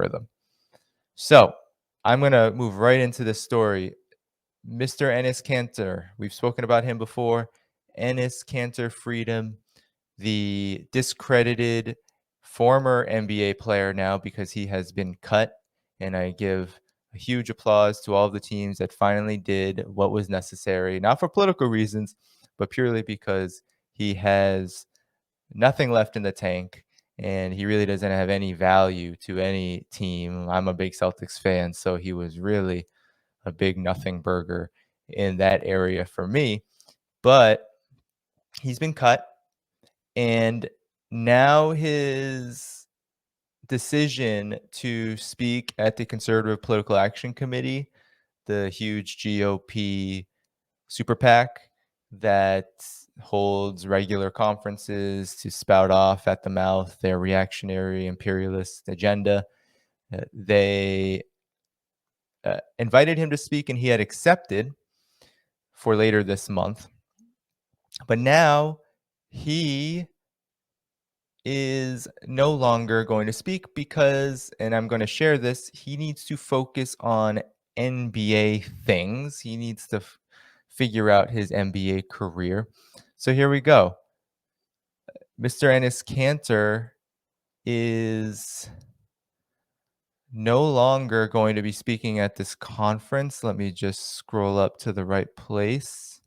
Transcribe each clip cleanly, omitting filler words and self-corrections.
algorithm. So I'm going to move right into this story. Mr. Enes Kanter, we've spoken about him before. Enes Kanter Freedom, the discredited former NBA player now because he has been cut. And I give a huge applause to all of the teams that finally did what was necessary, not for political reasons, but purely because he has nothing left in the tank and he really doesn't have any value to any team. I'm a big Celtics fan, so he was really a big nothing burger in that area for me. But he's been cut, and now his decision to speak at the Conservative Political Action Committee, the huge GOP super PAC that holds regular conferences to spout off at the mouth their reactionary imperialist agenda. They invited him to speak, and he had accepted for later this month. But now he is no longer going to speak because, and I'm going to share this, he needs to focus on NBA things. He needs to figure out his NBA career. So here we go. Mr. Enes Kanter is no longer going to be speaking at this conference. Let me just scroll up to the right place.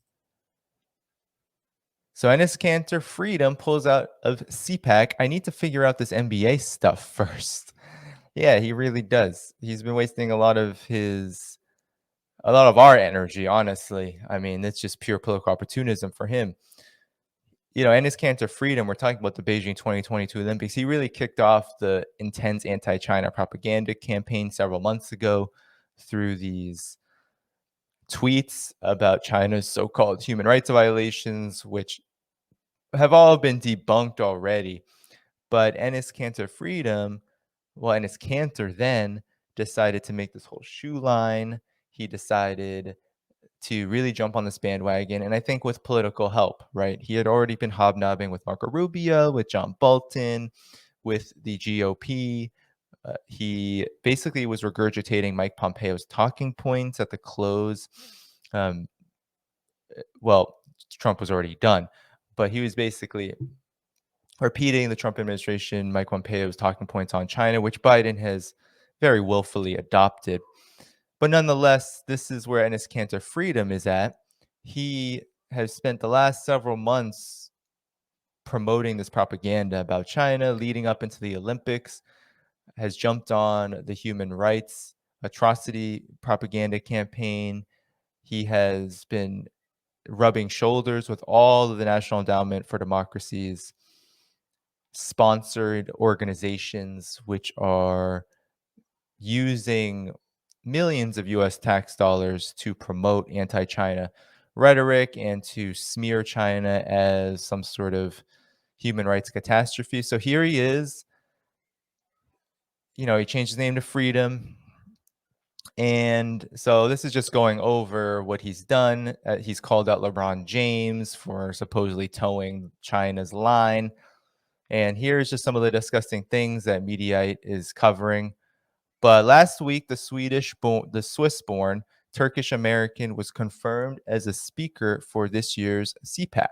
So Enes Kanter Freedom pulls out of CPAC. I need to figure out this NBA stuff first. Yeah, he really does. He's been wasting a lot of our energy, honestly. I mean, it's just pure political opportunism for him. You know, Enes Kanter Freedom, we're talking about the Beijing 2022 Olympics. He really kicked off the intense anti-China propaganda campaign several months ago through these tweets about China's so-called human rights violations, which have all been debunked already. But Enes Kanter Enes Kanter then decided to make this whole shoe line. He decided to really jump on this bandwagon, and I think with political help, right? He had already been hobnobbing with Marco Rubio, with John Bolton, with the GOP. He basically was regurgitating Mike Pompeo's talking points at the close. Well, Trump was already done, but he was basically repeating the Trump administration, Mike Pompeo's talking points on China, which Biden has very willfully adopted. But nonetheless, this is where Enes Kanter Freedom is at. He has spent the last several months promoting this propaganda about China leading up into the Olympics, has jumped on the human rights atrocity propaganda campaign. He has been rubbing shoulders with all of the National Endowment for Democracy's sponsored organizations, which are using millions of US tax dollars to promote anti-China rhetoric and to smear China as some sort of human rights catastrophe. So here he is. You know, he changed his name to Freedom. And so this is just going over what he's done. He's called out LeBron James for supposedly towing China's line. And here's just some of the disgusting things that Mediaite is covering. But last week, the Swiss-born Turkish American was confirmed as a speaker for this year's CPAC.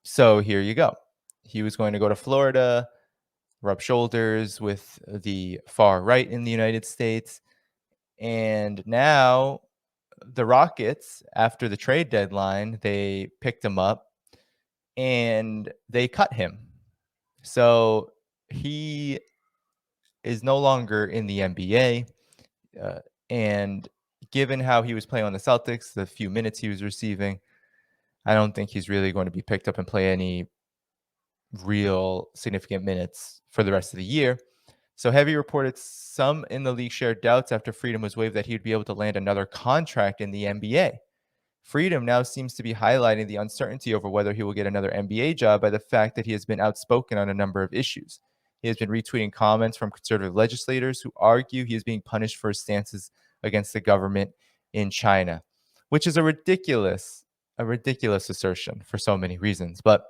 So here you go. He was going to go to Florida, rub shoulders with the far right in the United States. And now the Rockets, after the trade deadline, they picked him up and they cut him. So he is no longer in the NBA. And given how he was playing on the Celtics, the few minutes he was receiving, I don't think he's really going to be picked up and play any real significant minutes for the rest of the year. So Heavy reported some in the league shared doubts after Freedom was waived that he would be able to land another contract in the NBA. Freedom now seems to be highlighting the uncertainty over whether he will get another NBA job by the fact that he has been outspoken on a number of issues. He has been retweeting comments from conservative legislators who argue he is being punished for his stances against the government in China, which is a ridiculous assertion for so many reasons. But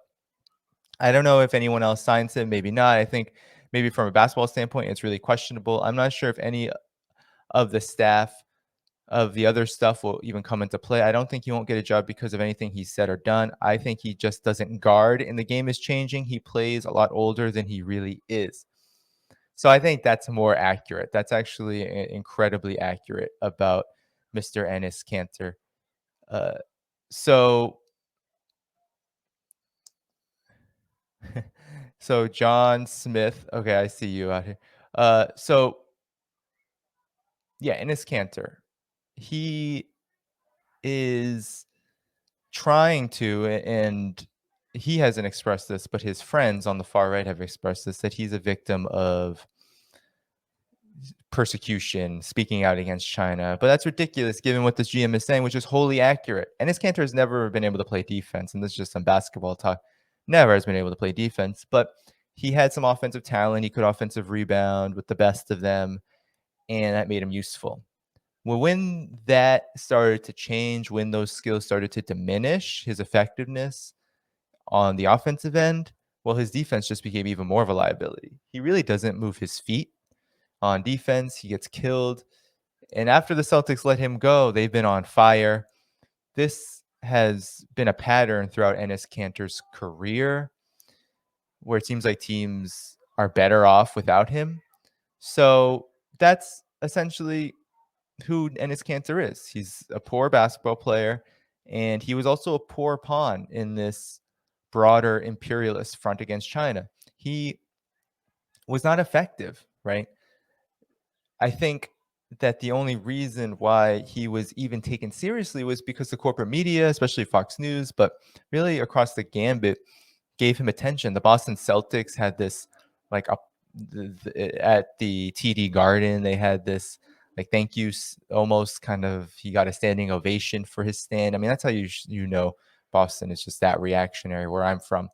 I don't know if anyone else signs him, maybe not. I think maybe from a basketball standpoint, it's really questionable. I'm not sure if any of the staff of the other stuff will even come into play. I don't think he won't get a job because of anything he said or done. I think he just doesn't guard, and the game is changing. He plays a lot older than he really is. So I think that's more accurate. That's actually incredibly accurate about Mr. Enes Kanter. Uh, so, so John Smith. Okay, I see you out here. So yeah, Enes Kanter. He is trying to, and he hasn't expressed this, but his friends on the far right have expressed this, that he's a victim of persecution, speaking out against China. But that's ridiculous given what this GM is saying, which is wholly accurate. And his Cantor has never been able to play defense. And this is just some basketball talk. Never has been able to play defense. But he had some offensive talent. He could offensive rebound with the best of them. And that made him useful. Well, when that started to change, when those skills started to diminish his effectiveness on the offensive end, well, his defense just became even more of a liability. He really doesn't move his feet on defense. He gets killed. And after the Celtics let him go, they've been on fire. This has been a pattern throughout Enes Kanter's career where it seems like teams are better off without him. So that's essentially who Enes Kanter is. He's a poor basketball player, and he was also a poor pawn in this broader imperialist front against China. He was not effective, right? I think that the only reason why he was even taken seriously was because the corporate media, especially Fox News, but really across the gambit, gave him attention. The Boston Celtics had this, like, at the TD Garden, they had this, like, thank you, almost kind of, he got a standing ovation for his stand. I mean, that's how you know Boston is just that reactionary. Where I'm from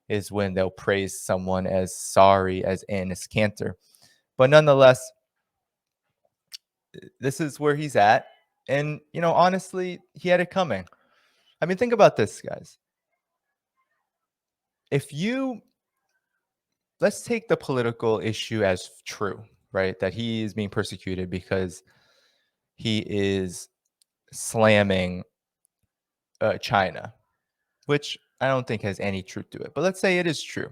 is when they'll praise someone as sorry as Enes Kanter. But nonetheless, this is where he's at. And, honestly, he had it coming. I mean, think about this, guys. If you, let's take the political issue as true, right? That he is being persecuted because he is slamming China, which I don't think has any truth to it. But let's say it is true.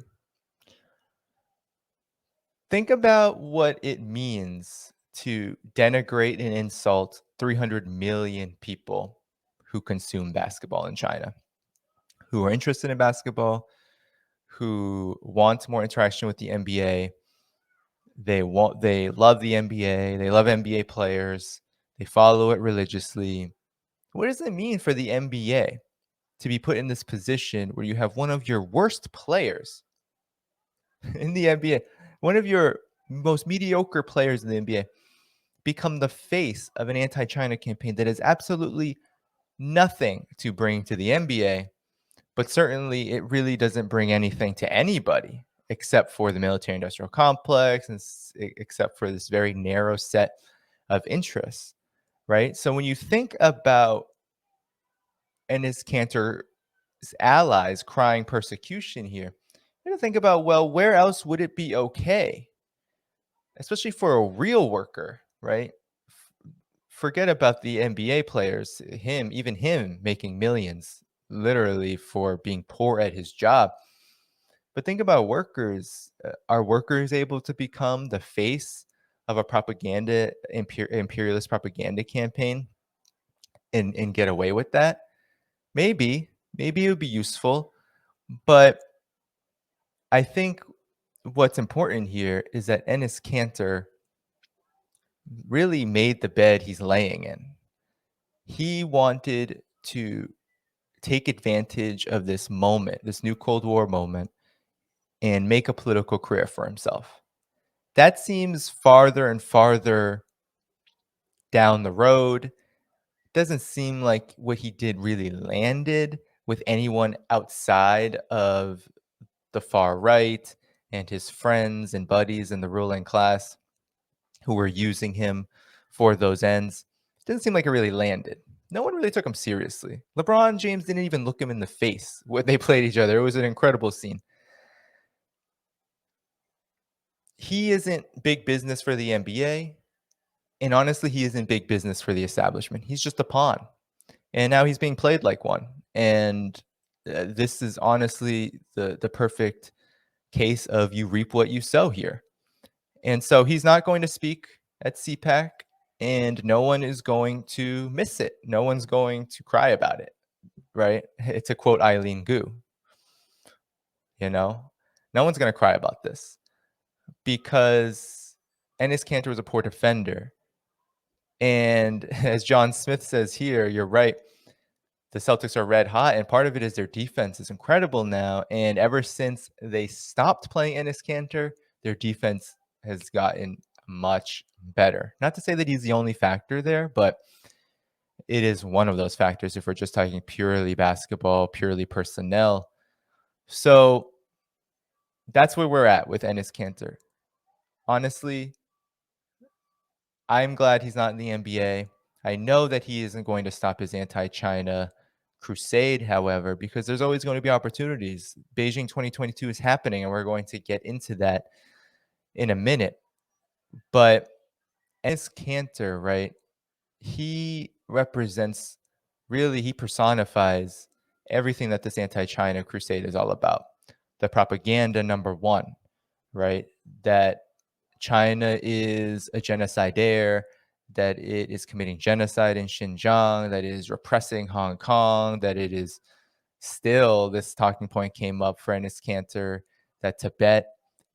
Think about what it means to denigrate and insult 300 million people who consume basketball in China, who are interested in basketball, who want more interaction with the NBA. They love the NBA. They love NBA players. They follow it religiously. What does it mean for the NBA to be put in this position where you have one of your worst players in the NBA, one of your most mediocre players in the NBA, become the face of an anti-China campaign that has absolutely nothing to bring to the NBA, but certainly it really doesn't bring anything to anybody except for the military industrial complex and except for this very narrow set of interests, right? So when you think about Enes Kanter's allies crying persecution here, you got to think about, well, where else would it be okay, especially for a real worker, right? Forget about the NBA players, even him making millions literally for being poor at his job. But think about workers. Are workers able to become the face of a imperialist propaganda campaign and get away with that? Maybe it would be useful. But I think what's important here is that Enes Kanter really made the bed he's laying in. He wanted to take advantage of this moment, this new Cold War moment, and make a political career for himself. That seems farther and farther down the road. Doesn't seem like what he did really landed with anyone outside of the far right and his friends and buddies in the ruling class who were using him for those ends. Doesn't seem like it really landed. No one really took him seriously. LeBron James didn't even look him in the face when they played each other. It was an incredible scene. he isn't big business for the NBA, and honestly, he isn't big business for the establishment. He's just a pawn, and now he's being played like one. And this is honestly the perfect case of you reap what you sow here. And so he's not going to speak at CPAC, and no one is going to miss it. No one's going to cry about it, right? To quote Eileen Gu, you know, no one's going to cry about this because Enes Kanter was a poor defender. And as John Smith says here, you're right. The Celtics are red hot, and part of it is their defense is incredible now. And ever since they stopped playing Enes Kanter, their defense has gotten much better. Not to say that he's the only factor there, but it is one of those factors if we're just talking purely basketball, purely personnel. So that's where we're at with Enes Kanter. Honestly, I'm glad he's not in the NBA. I know that he isn't going to stop his anti-China crusade, however, because there's always going to be opportunities. Beijing 2022 is happening, and we're going to get into that in a minute. But Enes Kanter, right? He represents, really, he personifies everything that this anti-China crusade is all about. The propaganda, number one, right? That China is a genocidaire, that it is committing genocide in Xinjiang, that it is repressing Hong Kong, that it is still, this talking point came up for Enes Kanter, that Tibet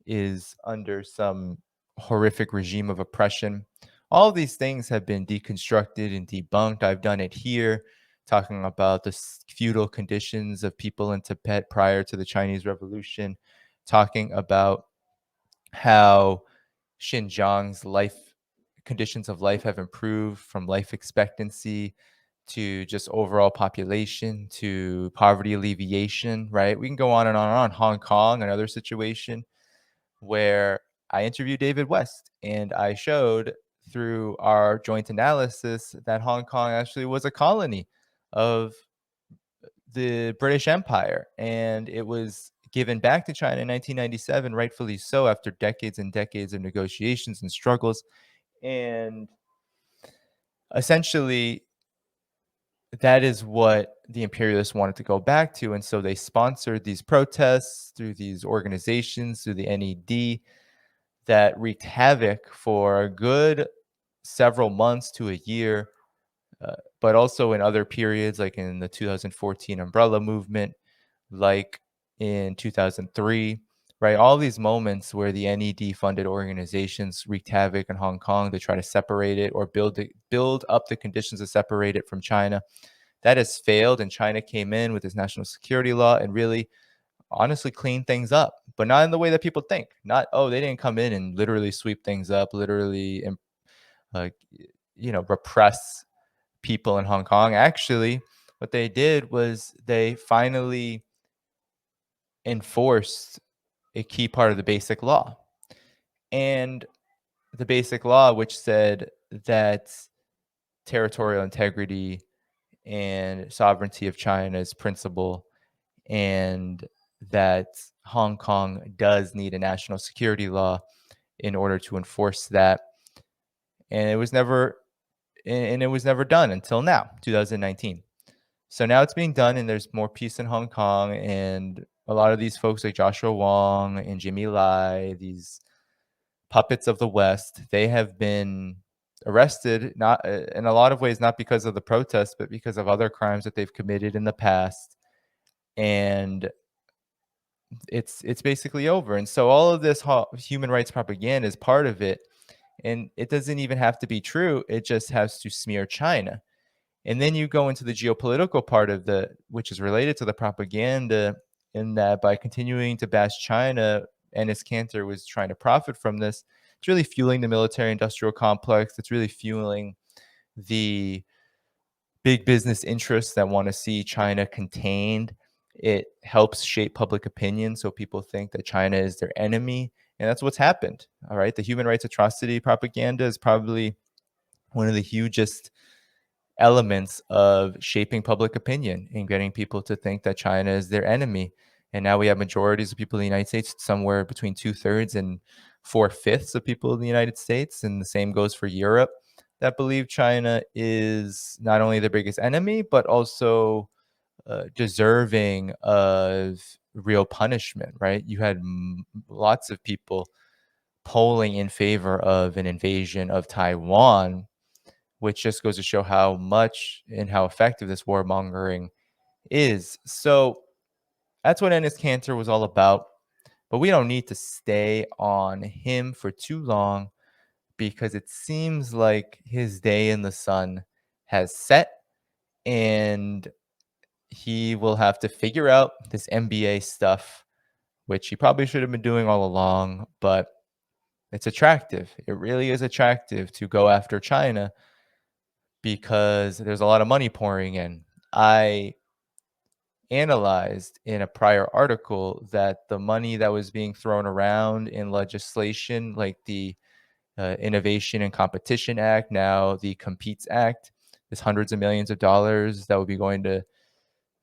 is under some horrific regime of oppression. All of these things have been deconstructed and debunked. I've done it here, talking about the feudal conditions of people in Tibet prior to the Chinese Revolution, talking about how Xinjiang's life conditions of life have improved from life expectancy to just overall population to poverty alleviation, right? We can go on and on and on. Hong Kong, another situation where I interviewed David West and I showed through our joint analysis that Hong Kong actually was a colony of the British Empire, and it was given back to China in 1997, rightfully so, after decades and decades of negotiations and struggles. And essentially, that is what the imperialists wanted to go back to. And so they sponsored these protests through these organizations, through the NED, that wreaked havoc for a good several months to a year, but also in other periods, like in the 2014 umbrella movement, like in 2003, right? All these moments where the NED funded organizations wreaked havoc in Hong Kong to try to separate it or build up the conditions to separate it from China. That has failed, and China came in with its national security law and really honestly cleaned things up, but not in the way that people think. Not, oh, they didn't come in and literally sweep things up, literally, uh, repress people in Hong Kong. Actually, what they did was they finally enforced a key part of the basic law. And the basic law, which said that territorial integrity and sovereignty of China is principle, and that Hong Kong does need a national security law in order to enforce that. And it was never done until now, 2019. So now it's being done, and there's more peace in Hong Kong. And a lot of these folks like Joshua Wong and Jimmy Lai, these puppets of the West, they have been arrested, not in a lot of ways, not because of the protests, but because of other crimes that they've committed in the past. And it's basically over. And so all of this human rights propaganda is part of it. And it doesn't even have to be true. It just has to smear China. And then you go into the geopolitical part of which is related to the propaganda, in that by continuing to bash China, Enes Kanter was trying to profit from this. It's really fueling the military industrial complex. It's really fueling the big business interests that want to see China contained. It helps shape public opinion, so people think that China is their enemy. And that's what's happened. All right. The human rights atrocity propaganda is probably one of the hugest elements of shaping public opinion and getting people to think that China is their enemy. And now we have majorities of people in the United States, somewhere between 2/3 and 4/5 of people in the United States, and the same goes for Europe, that believe China is not only the biggest enemy, but also deserving of real punishment, right? You had lots of people polling in favor of an invasion of Taiwan, which just goes to show how much and how effective this warmongering is. So that's what Enes Kanter was all about. But we don't need to stay on him for too long because it seems like his day in the sun has set and he will have to figure out this MBA stuff, which he probably should have been doing all along, but it's attractive. It really is attractive to go after China because there's a lot of money pouring in. I analyzed in a prior article that the money that was being thrown around in legislation, like the Innovation and Competition Act, now the Competes Act, is hundreds of millions of dollars that would be going to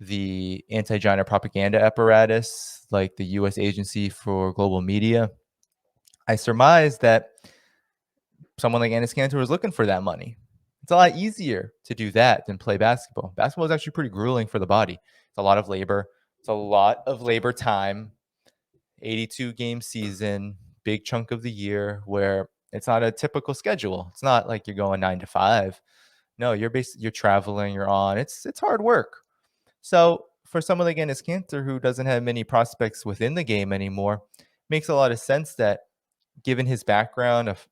the anti-China propaganda apparatus, like the U.S. Agency for Global Media. I surmise that someone like Enes Kanter was looking for that money. It's a lot easier to do that than play basketball. Basketball is actually pretty grueling for the body. It's a lot of labor. It's a lot of labor time. 82 game season, big chunk of the year where it's not a typical schedule. It's not like you're going 9 to 5. No, you're traveling, you're on. It's hard work. So for someone like Enes Kanter who doesn't have many prospects within the game anymore, makes a lot of sense that given his background of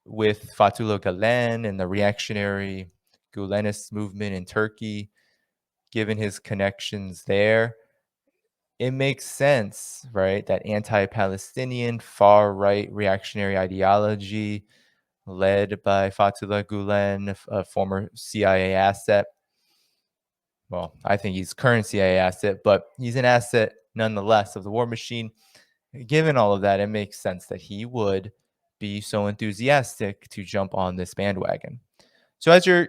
with Fethullah Gulen and the reactionary Gulenist movement in Turkey, given his connections there, it makes sense, right? That anti-Palestinian far-right reactionary ideology led by Fethullah Gulen, a former CIA asset. Well, I think he's current CIA asset, but he's an asset nonetheless of the war machine. Given all of that, it makes sense that he would be so enthusiastic to jump on this bandwagon. So as you're